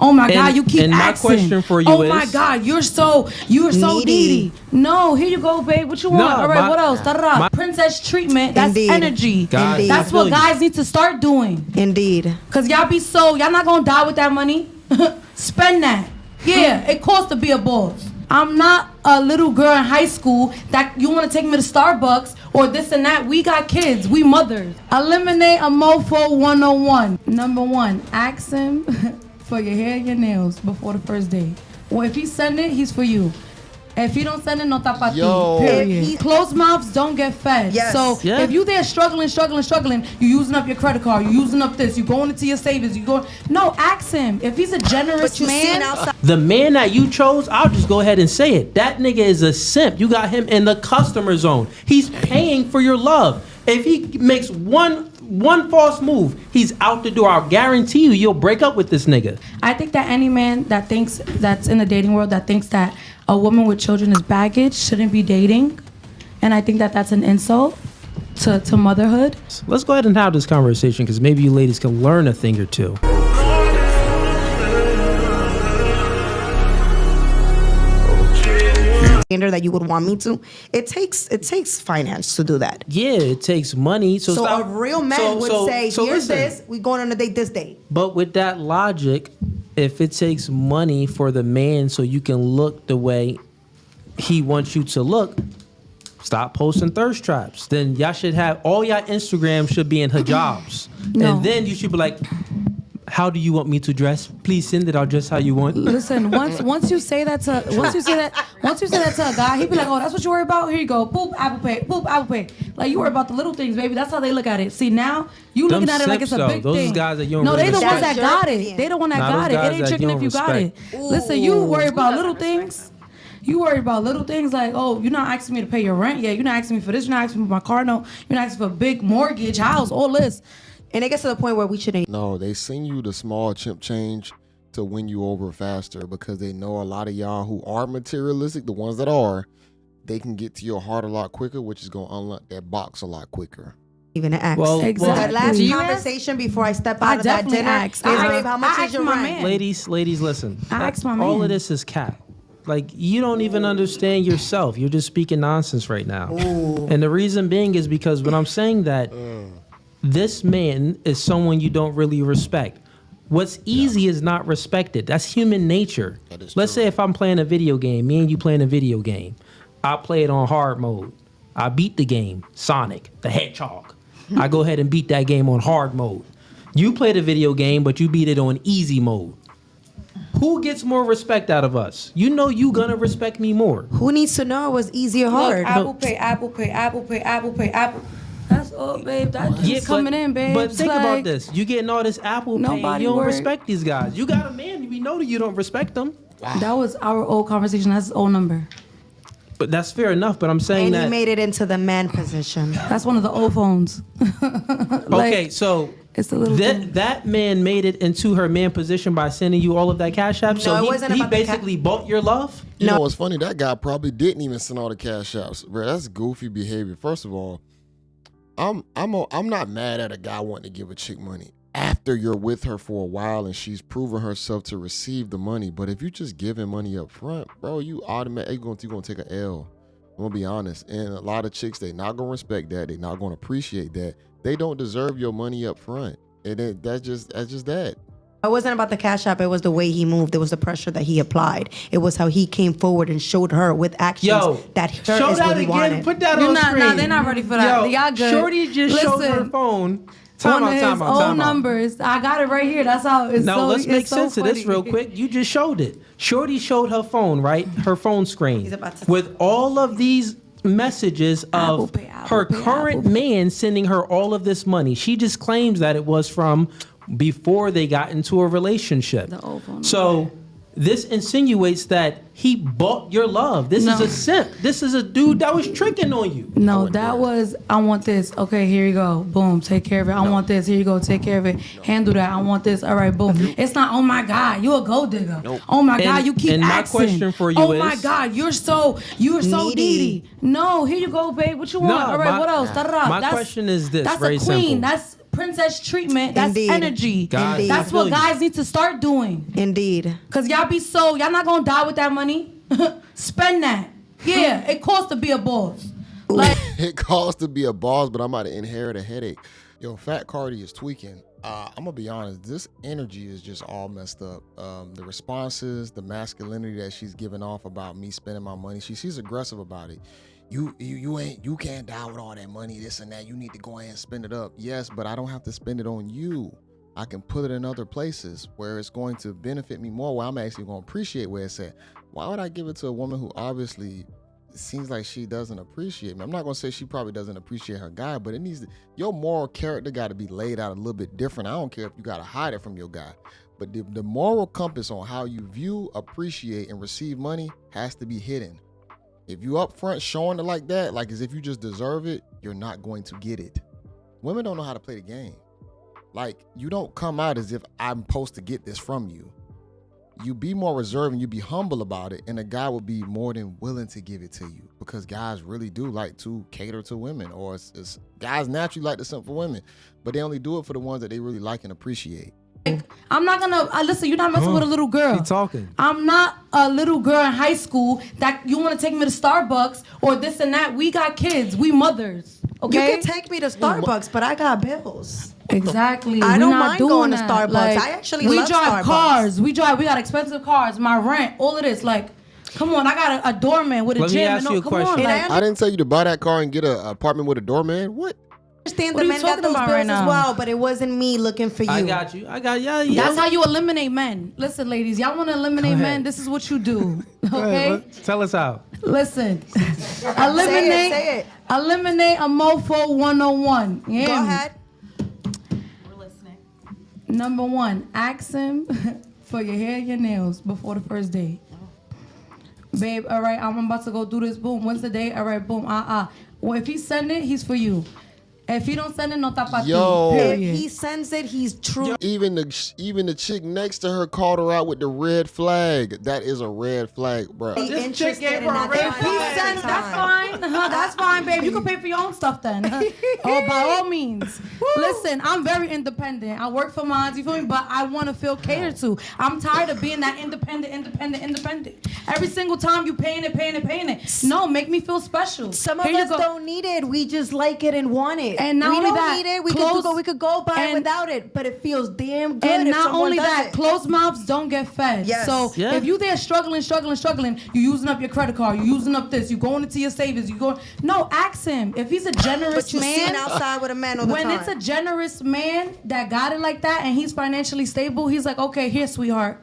Oh my God, you keep and asking. My question for you is, my God, you're so needy. No, here you go, babe. What you want? All right, what else? Princess treatment. That's energy. Indeed. That's what guys need to start doing. Indeed. Cause y'all not gonna die with that money. Spend that. Yeah, it costs to be a boss. I'm not a little girl in high school that you want to take me to Starbucks or this and that. We got kids. We mothers. Eliminate a mofo 101. Number 1, ask him for your hair and your nails before the first date. Well, if he send it, he's for you. If he don't send it, no tapati. Period. Closed mouths don't get fed. Yes. So if you there struggling, you using up your credit card, you using up this, you going into your savings, no, ask him. If he's a generous man. The man that you chose, I'll just go ahead and say it. That nigga is a simp. You got him in the customer zone. He's paying for your love. If he makes one false move, he's out the door. I'll guarantee you'll break up with this nigga. I think that any man that's in the dating world that thinks that a woman with children is baggage shouldn't be dating. And I think that that's an insult to motherhood. Let's go ahead and have this conversation because maybe you ladies can learn a thing or two. That you would want me to. It takes finance to do that. Yeah, it takes money. So a real man would say, here's this, we going on a date this day. But with that logic, if it takes money for the man so you can look the way he wants you to look, stop posting thirst traps. Then y'all should have, all y'all Instagram should be in hijabs. No. And then you should be like, how do you want me to dress? Please send it. I'll dress how you want. Listen, once you say that to a guy, he be like, oh, that's what you worry about? Here you go. Boop, Apple Pay. Boop, Apple Pay. Like, you worry about the little things, baby. That's how they look at it. See, now you looking at it like it's a big those thing. Those guys that you don't No, really they the ones respect. that got it. They the one that got it. It ain't tricking if you got it. Listen, you worry about little things. You worry about little things like, oh, you're not asking me to pay your rent. Yeah, you're not asking me for this. You're not asking me for my car note. You're not asking for a big mortgage, house, all this. And it gets to the point where we shouldn't. No, they send you the small chimp change to win you over faster because they know a lot of y'all who are materialistic, the ones that are, they can get to your heart a lot quicker, which is going to unlock that box a lot quicker. Even to ask. Well, exactly. That last conversation before I step out of that dinner is, babe, how much is your rent? Ladies, listen. I asked my man. All of this is cap. Like, you don't even understand yourself. You're just speaking nonsense right now. Ooh. And the reason being is because when I'm saying that, this man is someone you don't really respect. What's easy is not respected. That's human nature. Let's say if I'm playing a video game, me and you playing a video game, I play it on hard mode. I beat the game, Sonic the Hedgehog. I go ahead and beat that game on hard mode. You play the video game, but you beat it on easy mode. Who gets more respect out of us? You know you gonna respect me more. Who needs to know it was easy or hard? Look, Apple Pay. That's all, babe. That's coming in, babe. But think about this. You getting all this Apple Pay. You don't respect these guys. You got a man. We know that you don't respect them. Wow. That was our old conversation. That's his old number. But that's fair enough. But I'm saying and he made it into the man position. That's one of the old phones. Okay, so it's the little that man made it into her man position by sending you all of that Cash App. So he basically bought your love. You know what's funny? That guy probably didn't even send all the Cash Apps. Bro, that's goofy behavior. First of all, I'm not mad at a guy wanting to give a chick money after you're with her for a while and she's proven herself to receive the money. But if you just giving money up front, bro, you automatically gonna take an L. I'm gonna be honest. And a lot of chicks, they not gonna respect that. They not gonna appreciate that. They don't deserve your money up front. And that's just that. It wasn't about the Cash App. It was the way he moved. It was the pressure that he applied. It was how he came forward and showed her with actions that her show is that what he again. wanted. Put that on screen. No, they're not ready for that. Y'all good. Shorty just showed her phone. Time out. Old numbers. I got it right here. That's how it's now, let's make sense of this funny. real quick. You just showed it. Shorty showed her phone, right? Her phone screen. With all of these messages of her current man sending her all of this money. She just claims that it was from before they got into a relationship. So this insinuates that he bought your love. This is a simp. This is a dude that was tricking on you. No, that was, I want this. Okay, here you go. Boom, take care of it. I want this. Here you go, take care of it. Handle that. I want this. All right, boom. It's not, oh my God, you a gold digger. Oh my God, you keep asking. And my question for you is, oh my God, you're so needy. No, here you go, babe. What you want? All right, what else? My question is this, that's very a queen. simple. That's princess treatment. That's Indeed. energy. Guys, Indeed. That's I feel what you. guys need to start doing. Indeed. Cause y'all not gonna die with that money. Spend that. Yeah, it costs to be a boss. Like, It costs to be a boss, but I'm about to inherit a headache. Yo, Fat Cardi is tweaking. I'm gonna be honest. This energy is just all messed up. The responses, the masculinity that she's giving off about me spending my money. She's aggressive about it. You can't die with all that money, this and that. You need to go ahead and spend it up. Yes, but I don't have to spend it on you. I can put it in other places where it's going to benefit me more, where I'm actually going to appreciate where it's at. Why would I give it to a woman who obviously seems like she doesn't appreciate me? I'm not going to say she probably doesn't appreciate her guy, but it needs to, your moral character got to be laid out a little bit different. I don't care if you got to hide it from your guy, but the moral compass on how you view, appreciate, and receive money has to be hidden. If you up front showing it like that, like as if you just deserve it, you're not going to get it. Women don't know how to play the game. Like, you don't come out as if I'm supposed to get this from you. You be more reserved and you be humble about it, and a guy will be more than willing to give it to you, because guys really do like to cater to women, or it's guys naturally like to simp for women, but they only do it for the ones that they really like and appreciate. I'm not gonna listen. You're not messing with a little girl. She talking. I'm not a little girl in high school that you want to take me to Starbucks or this and that. We got kids. We mothers. Okay. You can take me to Starbucks, but I got bills. Exactly. I We don't not mind doing going to that. Starbucks. Like, I actually we love drive Starbucks. cars. We got expensive cars. My rent, all of this. Like, come on. I got a doorman with a Let me gym. ask and you a come on, question. like, I didn't tell you to buy that car and get an apartment with a doorman. What? I understand What the are you men got talking those about bills right as now? well, but it wasn't me looking for you. I got you. Yeah. that's how you eliminate men. Listen, ladies, y'all want to eliminate ahead. men? This is what you do. Go Okay? ahead, tell us how. Listen. Say it. Eliminate a mofo 101. Yeah. Go ahead. Number one, ask him for your hair and your nails before the first date. Babe, all right, I'm about to go do this. Boom. When's the date? All right, boom. Well, if he send it, he's for you. If he don't send it, no tapa Yo. If he sends it, he's true. Even the chick next to her called her out with the red flag. That is a red flag, bro. This chick gave her a that red time. If he sends, that's fine. That's fine, babe. You can pay for your own stuff then. Oh, by all means. Listen, I'm very independent. I work for mine, you feel me? But I want to feel catered to. I'm tired of being that independent. Every single time you paying it. No, make me feel special. Some of Here you us go. don't need it. We just like it and want it. And not we only don't that, need it. We could go by it and- without it, but it feels damn good. And if not someone only does that, it. closed mouths don't get fed. Yes. So Yeah. if you there struggling, you using up your credit card, you using up this, you going into your savings, no, ask him. If he's a generous But you man, sitting outside with a man all the when time. it's a generous man that got it like that and he's financially stable, he's like, okay, here, sweetheart.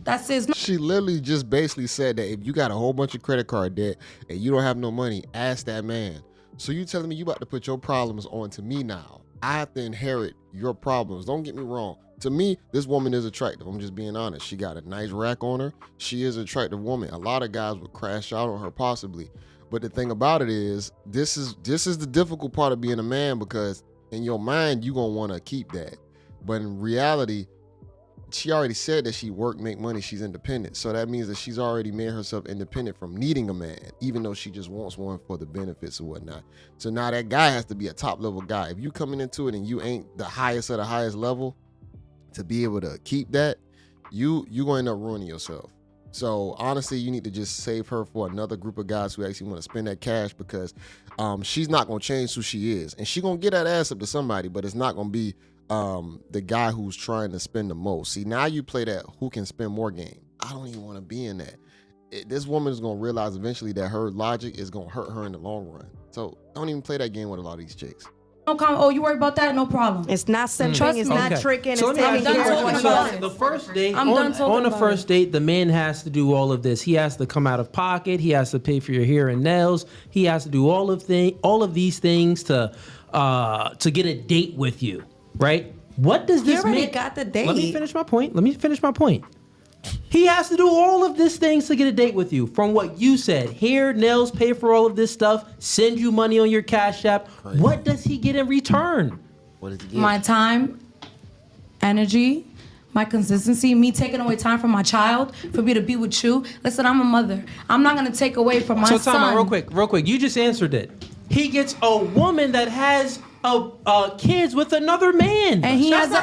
That's his. She literally just basically said that if you got a whole bunch of credit card debt and you don't have no money, ask that man. So you telling me you about to put your problems onto me now? I have to inherit your problems. Don't get me wrong. To me, this woman is attractive. I'm just being honest. She got a nice rack on her. She is an attractive woman. A lot of guys would crash out on her possibly. But the thing about it is, this is the difficult part of being a man, because in your mind, you're going to want to keep that. But in reality, she already said that she work, make money, she's independent. So that means that she's already made herself independent from needing a man, even though she just wants one for the benefits or whatnot. So now that guy has to be a top level guy. If you coming into it and you ain't the highest of the highest level, to be able to keep that, you going to end up ruining yourself. So honestly, you need to just save her for another group of guys who actually want to spend that cash, because she's not going to change who she is. And she going to get that ass up to somebody, but it's not going to be the guy who's trying to spend the most. See, now you play that who can spend more game. I don't even want to be in that. This woman is going to realize eventually that her logic is going to hurt her in the long run. So don't even play that game with a lot of these chicks. No comment. Oh, you worried about that? No problem. It's not simping. Trust It's me. not Okay. tricking. So It's let me taking ask you care a of question. what about So it. the first date, I'm done talking on the about first it. date, the man has to do all of this. He has to come out of pocket. He has to pay for your hair and nails. He has to do all of these things to get a date with you, right? What does this already man? got the date. Let me finish my point. He has to do all of these things to get a date with you. From what you said, hair, nails, pay for all of this stuff, send you money on your Cash App. Right. What does he get in return? What is it? My time, energy, my consistency, me taking away time from my child for me to be with you. Listen, I'm a mother. I'm not gonna take away from my So son. time out real quick. You just answered it. He gets a woman that has kids with another man. And he has a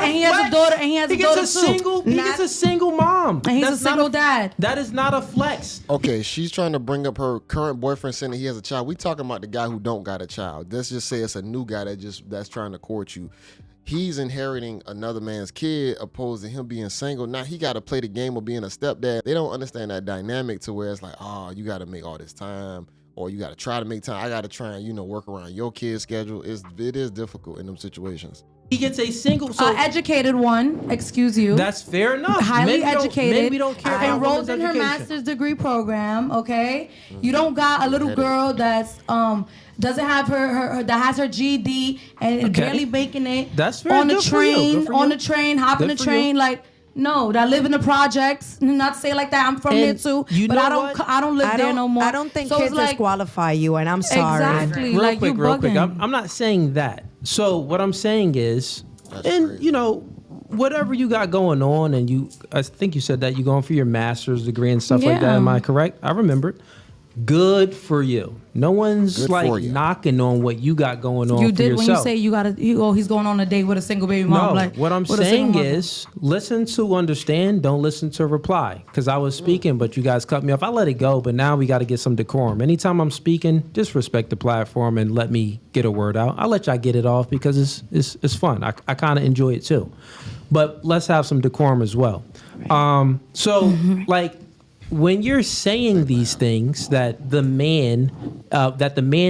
daughter. And he has a daughter too. He gets a single mom. And he's a single dad. That is not a flex. Okay, she's trying to bring up her current boyfriend saying that he has a child. We talking about the guy who don't got a child. Let's just say it's a new guy that's trying to court you. He's inheriting another man's kid opposed to him being single. Now he got to play the game of being a stepdad. They don't understand that dynamic to where it's like, oh, you got to make all this time, or you got to try to make time. I got to try and, work around your kid's schedule. It is difficult in them situations. He gets a single, educated one, excuse you. That's fair enough. Highly educated. Maybe don't care about enrolled in her master's degree program. Okay, you don't got a little girl that's doesn't have her that has her GED and barely making it. That's fair. On the train, hopping the train, like. No, that live in the projects. Not to say it like that. I'm from there too, but I don't live there no more. I don't think kids disqualify you, and I'm sorry. Exactly. Real quick. I'm not saying that. So what I'm saying is, whatever you got going on, and I think you said that you're going for your master's degree and stuff like that. Am I correct? I remembered. Good for you. No one's knocking on what you got going on. You did for when you say he's going on a date with a single baby mom. No, what I'm saying is listen to understand, don't listen to reply. Because I was speaking, but you guys cut me off. I let it go, but now we got to get some decorum. Anytime I'm speaking, just respect the platform and let me get a word out. I'll let y'all get it off because it's fun. I kind of enjoy it too. But let's have some decorum as well. When you're saying these things that the man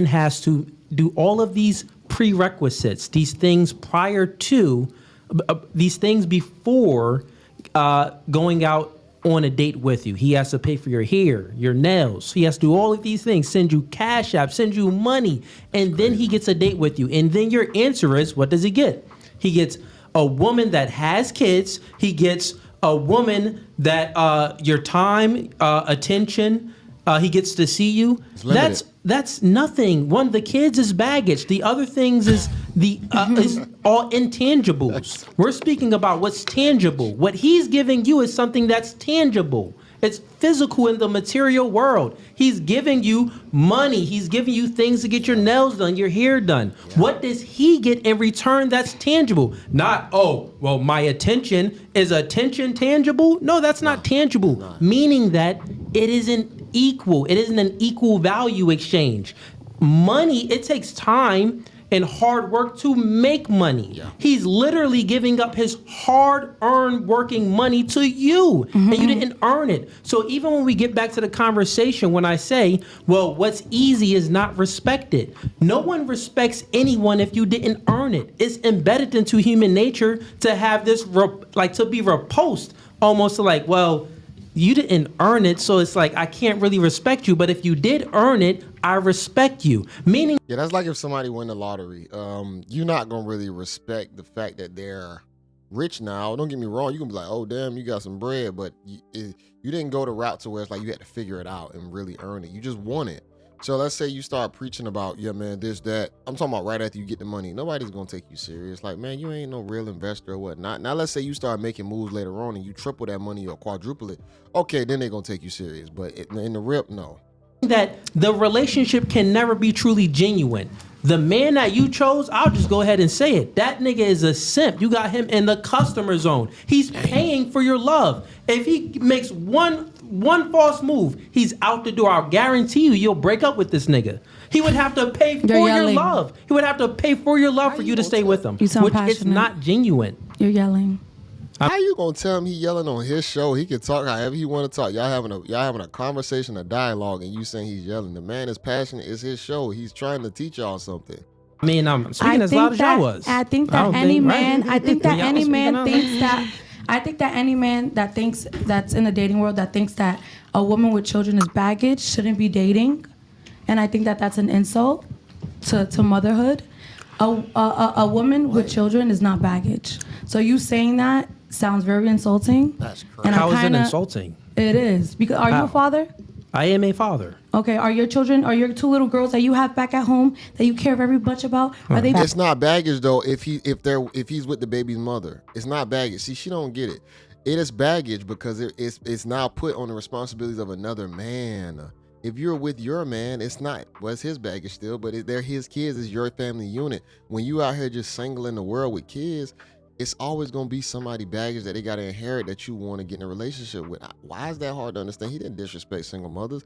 has to do all of these prerequisites, these things prior to, these things before going out on a date with you. He has to pay for your hair, your nails. He has to do all of these things, send you Cashapp, send you money, and then he gets a date with you. And then your answer is, what does he get? He gets a woman that has kids. He gets a woman that your time, attention, he gets to see you. That's nothing. One, the kids is baggage. The other things is is all intangibles. We're speaking about what's tangible. What he's giving you is something that's tangible. It's physical in the material world. He's giving you money. He's giving you things to get your nails done, your hair done. Yeah. What does he get in return that's tangible? Not, my attention. Is attention tangible? No, that's not tangible. No. Meaning that it isn't equal. It isn't an equal value exchange. Money, it takes time and hard work to make money. Yeah. He's literally giving up his hard-earned working money to you, and you didn't earn it. So even when we get back to the conversation, when I say, what's easy is not respected. No one respects anyone if you didn't earn it. It's embedded into human nature to have this, to be repulsed, almost like, you didn't earn it, so it's like I can't really respect you. But if you did earn it, I respect you. Meaning, that's like if somebody win the lottery. You're not gonna really respect the fact that they're rich now. Don't get me wrong. You can be like, oh damn, you got some bread, but you didn't go the route to where it's like you had to figure it out and really earn it. You just won it. So let's say you start preaching about, this, that. I'm talking about right after you get the money. Nobody's going to take you serious. Like, man, you ain't no real investor or whatnot. Now, let's say you start making moves later on and you triple that money or quadruple it. Okay, then they're going to take you serious. But in the rip, no. That the relationship can never be truly genuine. The man that you chose, I'll just go ahead and say it. That nigga is a simp. You got him in the customer zone. He's paying for your love. If he makes one false move, he's out the door. I'll guarantee you'll break up with this nigga. He would have to pay for your love. He would have to pay for your love for you to stay with him. You sound which passionate. It's not genuine. You're yelling. How you gonna tell him he yelling on his show? He can talk however he want to talk. Y'all having a conversation, a dialogue, and you saying he's yelling. The man is passionate. It's his show. He's trying to teach y'all something. I mean, I'm speaking as loud as y'all was. I think that any man that thinks that's in the dating world that thinks that a woman with children is baggage shouldn't be dating, and I think that that's an insult to motherhood. A woman with children is not baggage. So you saying that sounds very insulting. That's correct. How is it insulting? It is. Because are you a father? I am a father. Okay. Are your children, are your two little girls that you have back at home that you care very much about? Are they? It's not baggage though. If he's with the baby's mother, it's not baggage. See, she don't get it. It is baggage because it's now put on the responsibilities of another man. If you're with your man, it's not, well, it's his baggage still, but they're his kids, it's your family unit. When you out here just single in the world with kids, it's always going to be somebody baggage that they got to inherit that you want to get in a relationship with. Why is that hard to understand? He didn't disrespect single mothers.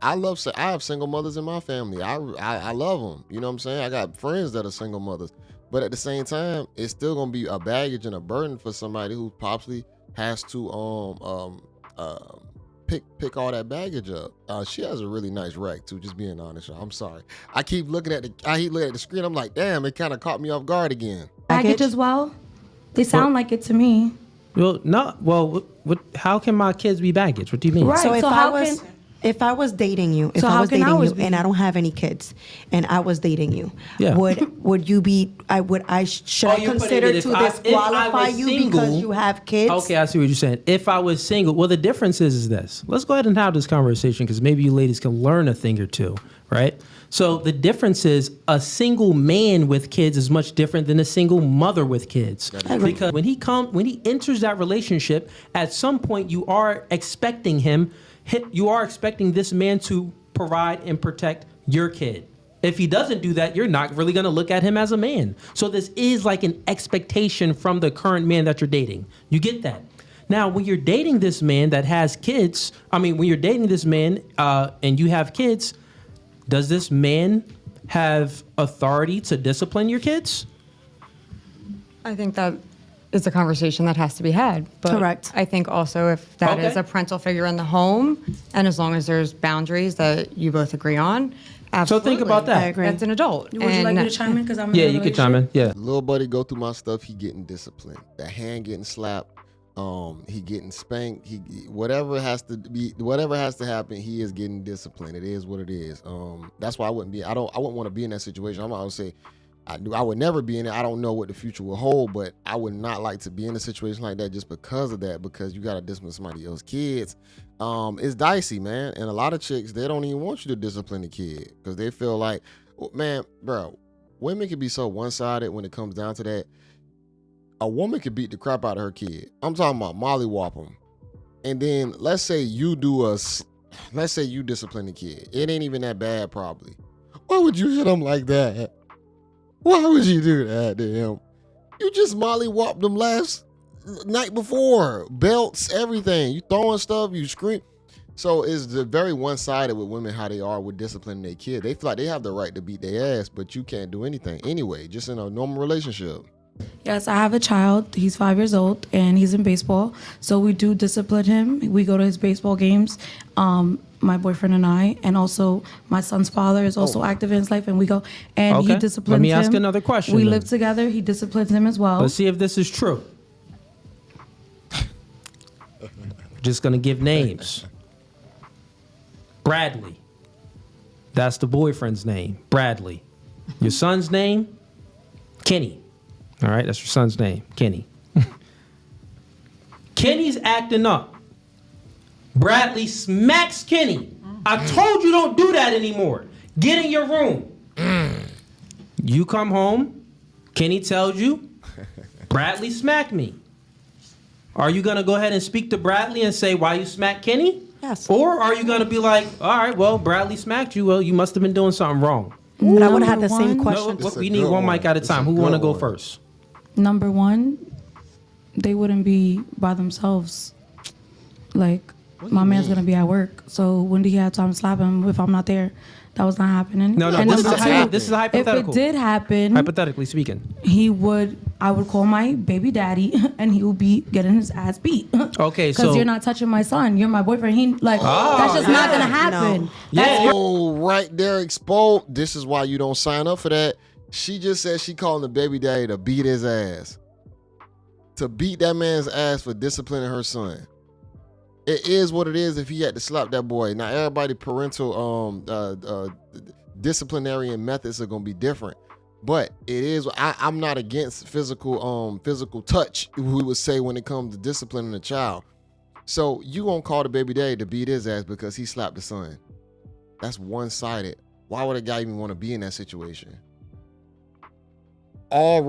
I have single mothers in my family. I love them. You know what I'm saying? I got friends that are single mothers. But at the same time, it's still going to be a baggage and a burden for somebody who possibly has to pick all that baggage up. She has a really nice rack too, just being honest. I'm sorry. I keep looking at the screen. I'm like, damn, it kind of caught me off guard again. Baggage as well? They sound like it to me. Well, no. Well, how can my kids be baggage? What do you mean? Right. So if I was dating you, and I don't have any kids, and I was dating you, would you be? Should I consider to disqualify you because you have kids? Okay, I see what you're saying. If I was single, well, the difference is this. Let's go ahead and have this conversation because maybe you ladies can learn a thing or two, right? So the difference is a single man with kids is much different than a single mother with kids. Because when he enters that relationship, at some point you are expecting this man to provide and protect your kid. If he doesn't do that, you're not really going to look at him as a man. So this is like an expectation from the current man that you're dating. You get that? Now, when you're dating this man that has kids, when you're dating this man and you have kids, does this man have authority to discipline your kids? I think that is a conversation that has to be had. But Correct. I think also if that is a parental figure in the home, and as long as there's boundaries that you both agree on, absolutely. So think about that. I agree. That's an adult. Would you like me to chime in? Because I'm Yeah, you can chime in. Yeah. Little buddy go through my stuff, he getting disciplined. That hand getting slapped, he getting spanked. Whatever has to happen, he is getting disciplined. It is what it is. That's why I wouldn't want to be in that situation. I'm always say I would never be in it. I don't know what the future will hold, but I would not like to be in a situation like that just because of that, because you got to discipline somebody else's kids. It's dicey, man. And a lot of chicks, they don't even want you to discipline the kid because they feel like, man, bro, women can be so one-sided when it comes down to that. A woman could beat the crap out of her kid. I'm talking about mollywop them. And then let's say you discipline the kid. It ain't even that bad probably. Why would you hit him like that? Why would you do that to him? You just mollywhopped them last night before. Belts, everything. You throwing stuff, you scream. So it's very one-sided with women how they are with disciplining their kid. They feel like they have the right to beat their ass, but you can't do anything anyway, just in a normal relationship. Yes, I have a child. He's 5 years old and he's in baseball. So we do discipline him. We go to his baseball games, my boyfriend and I, and also my son's father is also active in his life, and we go and he disciplines him. Let me ask another question. We live together. He disciplines him as well. Let's see if this is true. Just gonna give names. Bradley. That's the boyfriend's name. Bradley. Your son's name? Kenny. All right, that's your son's name, Kenny. Kenny's acting up. Bradley smacks Kenny. I told you don't do that anymore. Get in your room. You come home. Kenny tells you, Bradley smacked me. Are you going to go ahead and speak to Bradley and say why you smacked Kenny? Yes. Or are you going to be like, all right, well, Bradley smacked you. Well, you must have been doing something wrong. But I would have the same question. No, we need one mic at a time. Who want to go first? Number one, they wouldn't be by themselves. Like, my man's going to be at work. So when do he have time to slap him if I'm not there? That was not happening. No, and this is hypothetical. If it did happen, hypothetically speaking, I would call my baby daddy and he would be getting his ass beat. Okay, because you're not touching my son. You're my boyfriend. That's just not gonna happen. No. Right there, exposed. This is why you don't sign up for that. She just said she calling the baby daddy to beat his ass, to beat that man's ass for disciplining her son. It is what it is if he had to slap that boy. Now, everybody parental disciplinary methods are gonna be different, but it is. I'm not against physical touch, we would say, when it comes to disciplining a child. So you gonna call the baby daddy to beat his ass because he slapped the son? That's one-sided. Why would a guy even want to be in that situation? All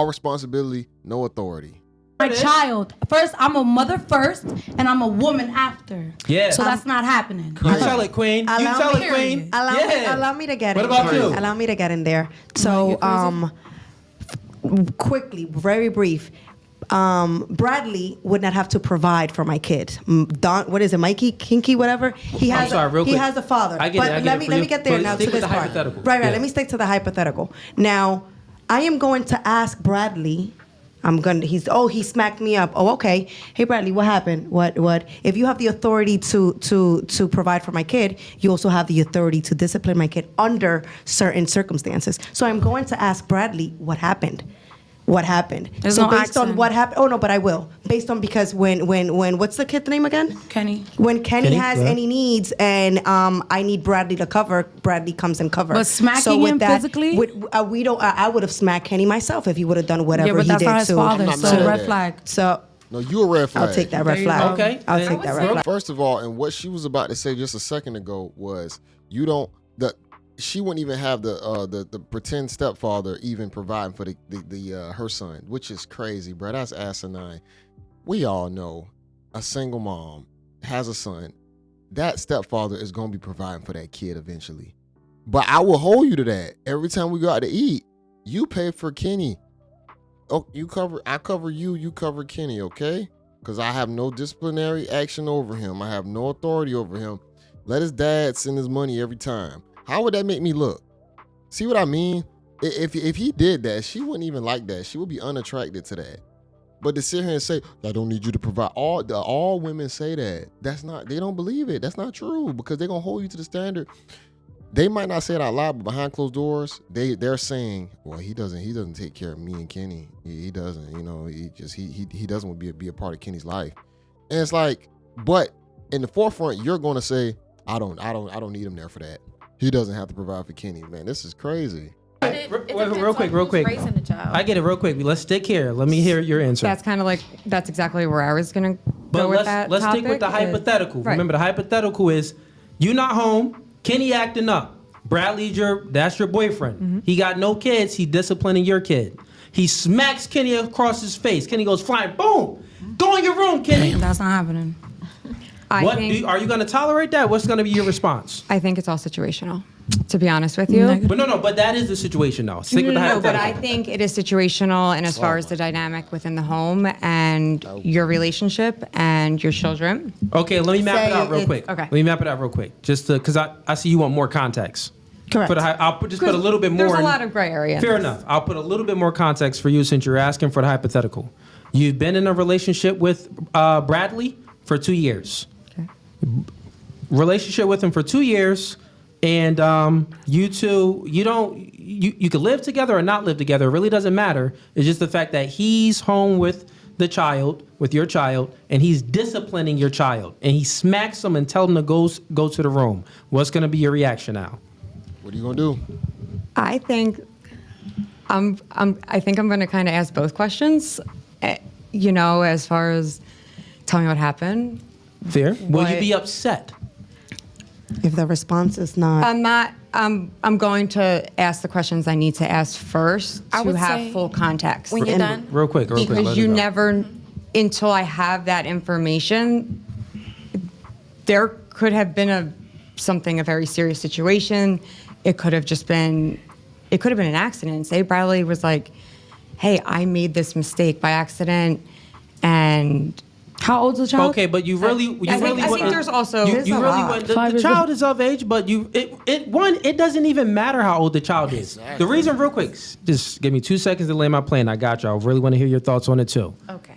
responsibility, no authority. my child. First, I'm a mother first, and I'm a woman after. Yeah. So that's not happening. You tell it, Queen. You tell it, Queen. Allow me to get in. What about you? Allow me to get in there. So, quickly, very brief. Bradley would not have to provide for my kid. What is it, Mikey, Kinky, whatever? He has. He has a father. I get it. Let me get there now to this part. Hypothetical. Right. Let me stick to the hypothetical. Now, I am going to ask Bradley. He smacked me up. Oh, okay. Hey, Bradley, what happened? What? If you have the authority to provide for my kid, you also have the authority to discipline my kid under certain circumstances. So I'm going to ask Bradley what happened. What happened? There's so no based accent. on what happened. Oh no, but I will. Based on because when what's the kid's name again? Kenny. When Kenny has any needs and I need Bradley to cover, Bradley comes and covers. But smacking him physically? We don't. I would have smacked Kenny myself if he would have done whatever he did. Yeah, but that's not his father. So red flag. So. No, you a red flag. I'll take that red flag. Okay. I'll take that red flag. First of all, and what she was about to say just a second ago was she wouldn't even have the pretend stepfather even providing for the her son, which is crazy, bro. That's asinine. We all know a single mom has a son. That stepfather is gonna be providing for that kid eventually. But I will hold you to that. Every time we go out to eat, you pay for Kenny. Oh, I cover you, you cover Kenny, okay? Because I have no disciplinary action over him. I have no authority over him. Let his dad send his money every time. How would that make me look? See what I mean? If he did that, she wouldn't even like that. She would be unattracted to that. But to sit here and say, I don't need you to provide, all women say that. They don't believe it. That's not true because they're going to hold you to the standard. They might not say it out loud, but behind closed doors, they're saying, well, he doesn't take care of me and Kenny. He doesn't, he doesn't want to be a part of Kenny's life. And it's like, but in the forefront, you're going to say, I don't need him there for that. He doesn't have to provide for Kenny, man. This is crazy. Real quick. Raising the child. I get it real quick. Let's stick here. Let me hear your answer. That's exactly where I was gonna go with that. Let's stick with the hypothetical. Right. Remember, the hypothetical is you not home, Kenny acting up. Bradley's that's your boyfriend. Mm-hmm. He got no kids. He disciplining your kid. He smacks Kenny across his face. Kenny goes flying. Boom. Go in your room, Kenny. That's not happening. Are you going to tolerate that? What's going to be your response? I think it's all situational, to be honest with you. But that is the situation now. Stick with the hypothetical. But I think it is situational, and as far as the dynamic within the home and your relationship and your children. Okay, let me map it out real quick. Okay. Let me map it out real quick, just because I see you want more context. Correct. I'll put a little bit more. There's a lot of gray area. Fair enough. I'll put a little bit more context for you since you're asking for the hypothetical. You've been in a relationship with Bradley for 2 years. Relationship with him for 2 years, and you two, you could live together or not live together. It really doesn't matter. It's just the fact that he's home with your child, and he's disciplining your child, and he smacks him and tells him to go to the room. What's going to be your reaction now? What are you going to do? I think I'm going to kind of ask both questions. As far as tell me what happened. Fair. Will you be upset? If the response is not... I'm not. I'm going to ask the questions I need to ask first to have full context. When you're done? Real quick. Because you never, until I have that information, there could have been a very serious situation. It could have been an accident. Say Bradley was like, hey, I made this mistake by accident, and... How old's the child? Okay, but I think there's also the child is of age, but it doesn't even matter how old the child is. Exactly. The reason, real quick, just give me 2 seconds to lay my plan. I got you. I really want to hear your thoughts on it too. Okay.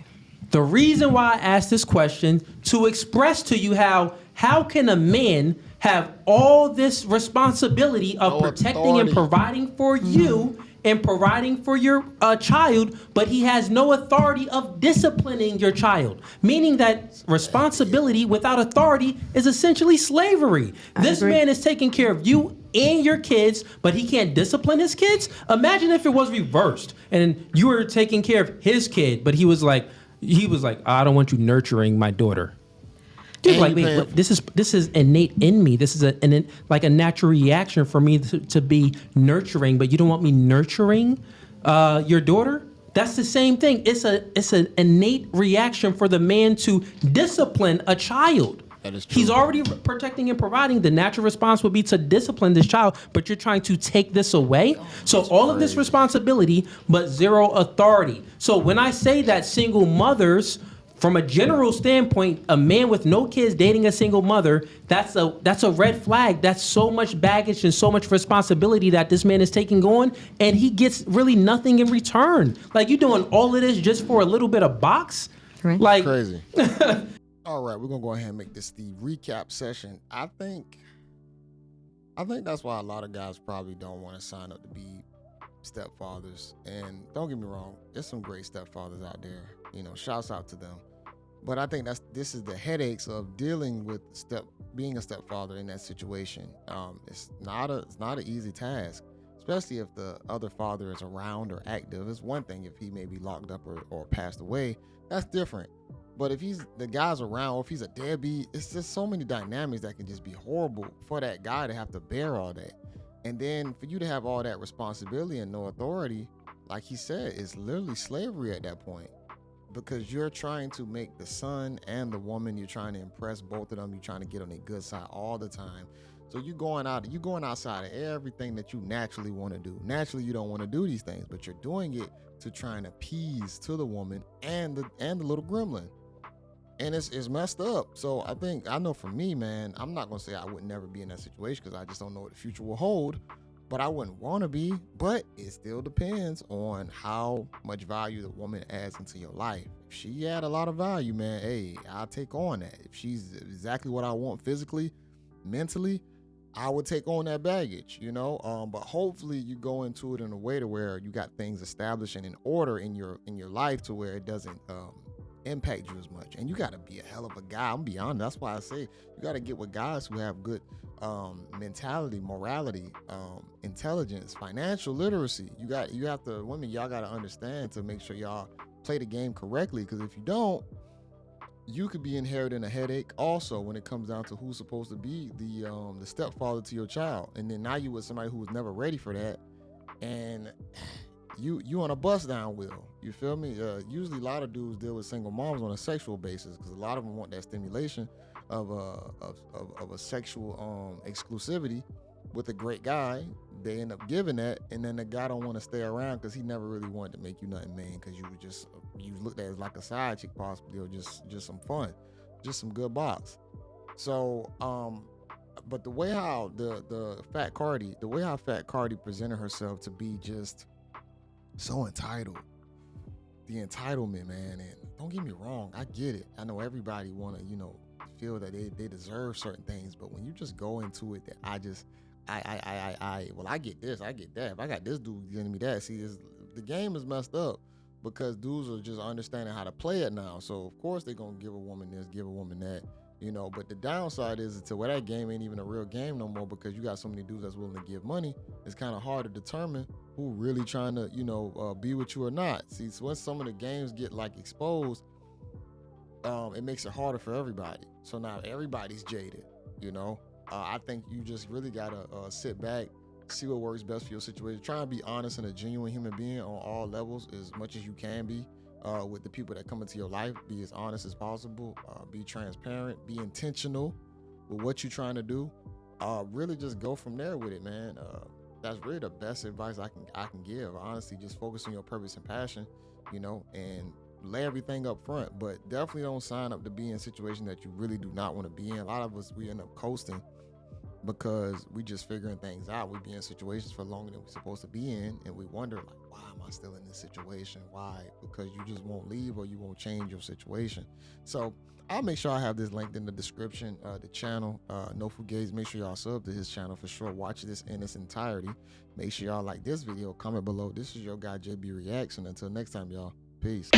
The reason why I asked this question to express to you how can a man have all this responsibility of protecting and providing for you and providing for your child, but he has no authority of disciplining your child. Meaning that responsibility without authority is essentially slavery. This man is taking care of you and your kids, but he can't discipline his kids? Imagine if it was reversed and you were taking care of his kid, but he was like, I don't want you nurturing my daughter. Dude, like, wait, this is innate in me. This is a natural reaction for me to be nurturing, but you don't want me nurturing your daughter? That's the same thing. It's an innate reaction for the man to discipline a child. That is true. He's already protecting and providing. The natural response would be to discipline this child, but you're trying to take this away. So all of this responsibility, but zero authority. So when I say that single mothers, from a general standpoint, a man with no kids dating a single mother, that's a red flag. That's so much baggage and so much responsibility that this man is taking on, and he gets really nothing in return. Like, you doing all of this just for a little bit of box? Right. Like, Crazy. All right, we're gonna go ahead and make this the recap session. I think that's why a lot of guys probably don't want to sign up to be stepfathers. And don't get me wrong, there's some great stepfathers out there. You know, shouts out to them. But I think this is the headaches of dealing with being a stepfather in that situation. It's not an easy task, especially if the other father is around or active. It's one thing if he may be locked up or passed away. That's different. But if the guy's around, or if he's a deadbeat, it's just so many dynamics that can just be horrible for that guy to have to bear all that. And then for you to have all that responsibility and no authority, like he said, it's literally slavery at that point. Because you're trying to make the son and the woman, you're trying to impress both of them, you're trying to get on their good side all the time. So you're going outside of everything that you naturally want to do. Naturally, you don't want to do these things, but you're doing it to try and appease to the woman and the little gremlin. And it's messed up. So I know for me, man, I'm not gonna say I would never be in that situation because I just don't know what the future will hold. But I wouldn't want to be. But it still depends on how much value the woman adds into your life. If she add a lot of value, man, hey, I'll take on that. If she's exactly what I want physically, mentally, I would take on that baggage, you know. But hopefully you go into it in a way to where you got things established and in order in your life to where it doesn't impact you as much. And you got to be a hell of a guy. I'm be honest. That's why I say you got to get with guys who have good mentality, morality, intelligence, financial literacy. You have to, women, y'all got to understand to make sure y'all play the game correctly. Because if you don't, you could be inheriting a headache also when it comes down to who's supposed to be the stepfather to your child. And then now you with somebody who was never ready for that. And you on a bust down wheel. You feel me? Usually a lot of dudes deal with single moms on a sexual basis because a lot of them want that stimulation of a sexual exclusivity with a great guy. They end up giving that, and then the guy don't want to stay around because he never really wanted to make you nothing, man, because you looked at it as like a side chick possibly, or just some fun, just some good box. So but the way how the Fat Cardi presented herself to be just so entitled, the entitlement, man. And don't get me wrong, I get it. I know everybody want to, feel that they deserve certain things, but when you just go into it that I get this, I get that. If I got this dude giving me that, see, the game is messed up because dudes are just understanding how to play it now. So of course they're gonna give a woman this, give a woman that, but the downside is to where that game ain't even a real game no more because you got so many dudes that's willing to give money. It's kind of hard to determine who really trying to, be with you or not. See, so when some of the games get like exposed, it makes it harder for everybody. So now everybody's jaded, I think you just really gotta sit back, see what works best for your situation. Try and be honest and a genuine human being on all levels as much as you can be. With the people that come into your life, be as honest as possible, be transparent, be intentional with what you're trying to do. Really just go from there with it, man. That's really the best advice I can give. Honestly, just focus on your purpose and passion, and lay everything up front. But definitely don't sign up to be in a situation that you really do not want to be in. A lot of us, we end up coasting because we just figuring things out. We be in situations for longer than we're supposed to be in, and we wonder, like, why am I still in this situation? Why? Because you just won't leave or you won't change your situation. So I'll make sure I have this linked in the description, the channel, No Fugazi. Make sure y'all sub to his channel for sure. Watch this in its entirety. Make sure y'all like this video, comment below. This is your guy JayBReacts, and until next time, y'all, peace.